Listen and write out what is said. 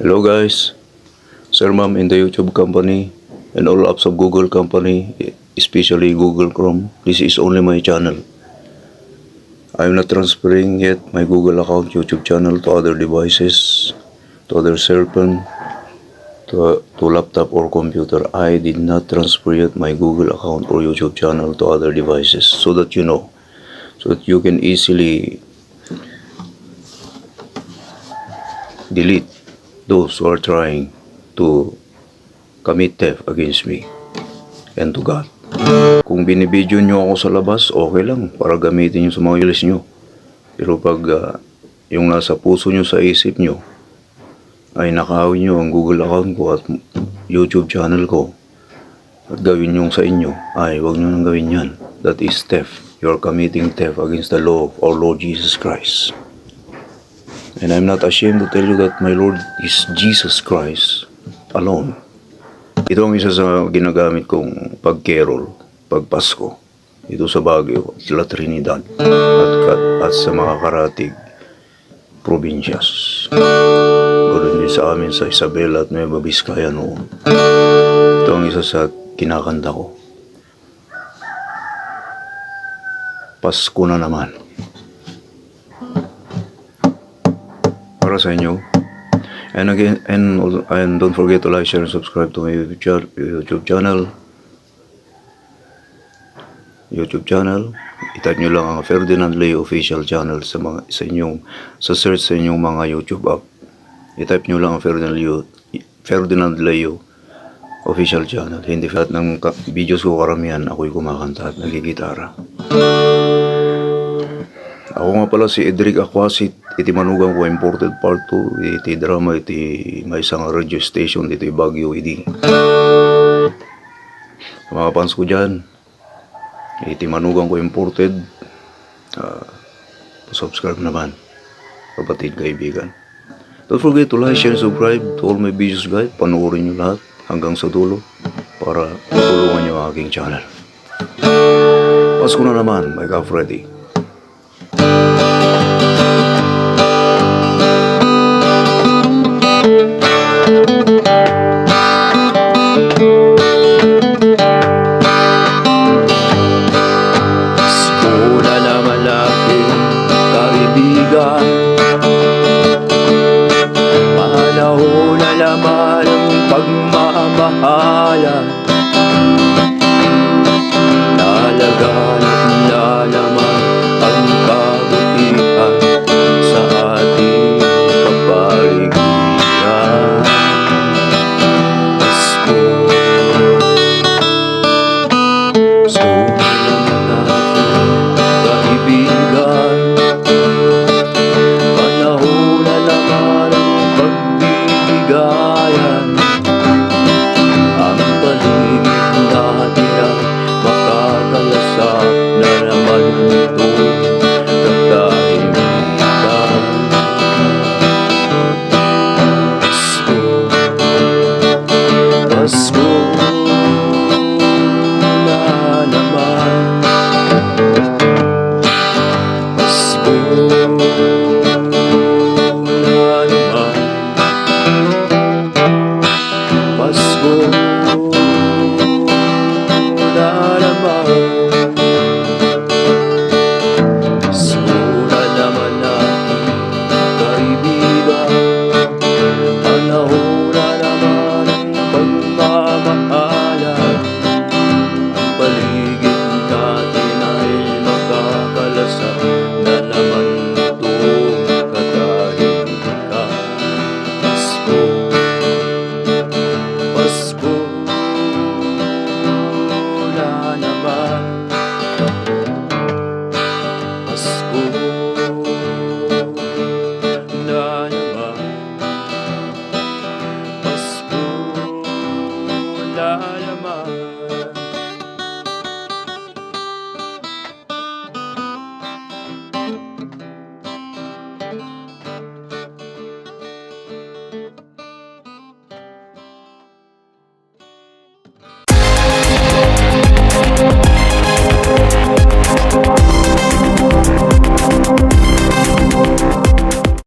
Hello guys, Sir Ma'am in the YouTube company and all apps of Google company, especially Google Chrome. This is only my channel. I'm not transferring yet my Google account YouTube channel to other devices, to other cell phone, to laptop or computer. I did not transfer yet my Google account or YouTube channel to other devices, so that you know, so that you can easily delete those who are trying to commit theft against me and to God. Kung binibidyo nyo ako sa labas, okay lang para gamitin nyo sa mga reels nyo. Pero pag yung nasa puso nyo, sa isip nyo, ay nakahawin nyo ang Google account ko at YouTube channel ko at gawin nyo sa inyo, ay huwag nyo nang gawin yan. That is theft. You're committing theft against the law of our Lord Jesus Christ. And I'm not ashamed to tell you that my Lord is Jesus Christ alone. Ito ang isa sa ginagamit kong pag-carol, pag-Pasko. Ito sa Baguio, La Trinidad, at sa mga karatig probinsyas. Ganoon din sa amin sa Isabela at Nueva Vizcaya noon. Ito ang isa sa kinakanta ko. Pasko na naman. Para sa inyo. And again, and don't forget to like, share, and subscribe to my YouTube channel. I-type nyo lang ang Ferdinand Leo official channel sa search sa inyong mga YouTube app. I-type nyo lang ang Ferdinand Leo official channel. Hindi lahat ng videos ko karamihan ako'y kumakanta at nagigitara. Ako nga pala si Edric Aquasit, iti manugang ko imported part 2, iti drama, iti may isang radio station, iti Baguio, iti. Mga fans ko dyan, iti manugang ko imported, subscribe naman, kapatid, kaibigan. Don't forget to like, share, and subscribe to all my videos guys, panoorin nyo lahat hanggang sa dulo para matulungan nyo ang aking channel. Pasko na naman, my God Freddy. Una na malaking kaibigan, panahon na naman ang pagmamahalan.